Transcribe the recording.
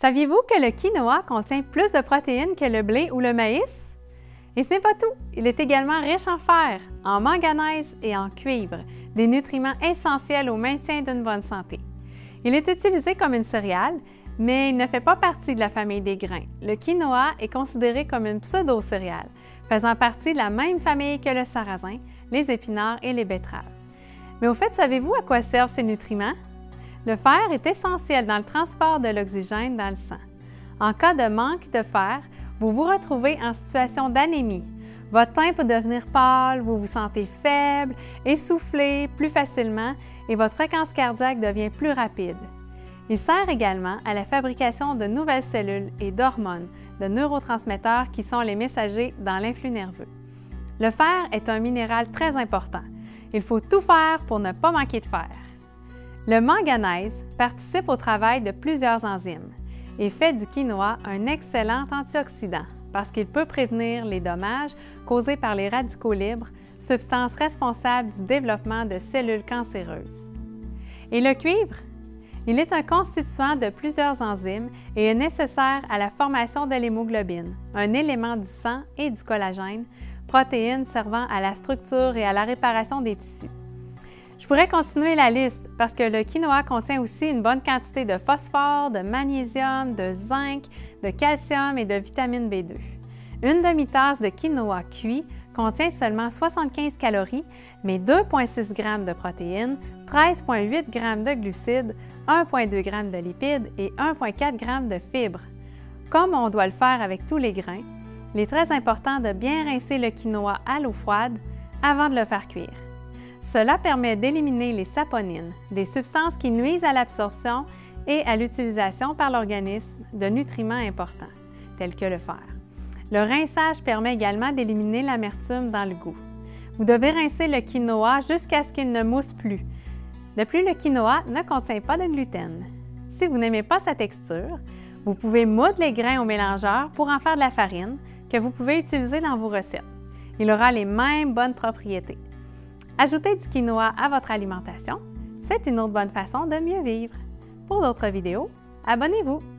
Saviez-vous que le quinoa contient plus de protéines que le blé ou le maïs? Et ce n'est pas tout, il est également riche en fer, en manganèse et en cuivre, des nutriments essentiels au maintien d'une bonne santé. Il est utilisé comme une céréale, mais il ne fait pas partie de la famille des grains. Le quinoa est considéré comme une pseudo-céréale, faisant partie de la même famille que le sarrasin, les épinards et les betteraves. Mais au fait, savez-vous à quoi servent ces nutriments? Le fer est essentiel dans le transport de l'oxygène dans le sang. En cas de manque de fer, vous vous retrouvez en situation d'anémie. Votre teint peut devenir pâle, vous vous sentez faible, essoufflé plus facilement et votre fréquence cardiaque devient plus rapide. Il sert également à la fabrication de nouvelles cellules et d'hormones, de neurotransmetteurs qui sont les messagers dans l'influx nerveux. Le fer est un minéral très important. Il faut tout faire pour ne pas manquer de fer. Le manganèse participe au travail de plusieurs enzymes et fait du quinoa un excellent antioxydant parce qu'il peut prévenir les dommages causés par les radicaux libres, substances responsables du développement de cellules cancéreuses. Et le cuivre? Il est un constituant de plusieurs enzymes et est nécessaire à la formation de l'hémoglobine, un élément du sang et du collagène, protéines servant à la structure et à la réparation des tissus. Je pourrais continuer la liste parce que le quinoa contient aussi une bonne quantité de phosphore, de magnésium, de zinc, de calcium et de vitamine B2. Une demi-tasse de quinoa cuit contient seulement 75 calories, mais 2,6 g de protéines, 13,8 g de glucides, 1,2 g de lipides et 1,4 g de fibres. Comme on doit le faire avec tous les grains, il est très important de bien rincer le quinoa à l'eau froide avant de le faire cuire. Cela permet d'éliminer les saponines, des substances qui nuisent à l'absorption et à l'utilisation par l'organisme de nutriments importants, tels que le fer. Le rinçage permet également d'éliminer l'amertume dans le goût. Vous devez rincer le quinoa jusqu'à ce qu'il ne mousse plus. De plus, le quinoa ne contient pas de gluten. Si vous n'aimez pas sa texture, vous pouvez moudre les grains au mélangeur pour en faire de la farine que vous pouvez utiliser dans vos recettes. Il aura les mêmes bonnes propriétés. Ajouter du quinoa à votre alimentation, c'est une autre bonne façon de mieux vivre. Pour d'autres vidéos, abonnez-vous!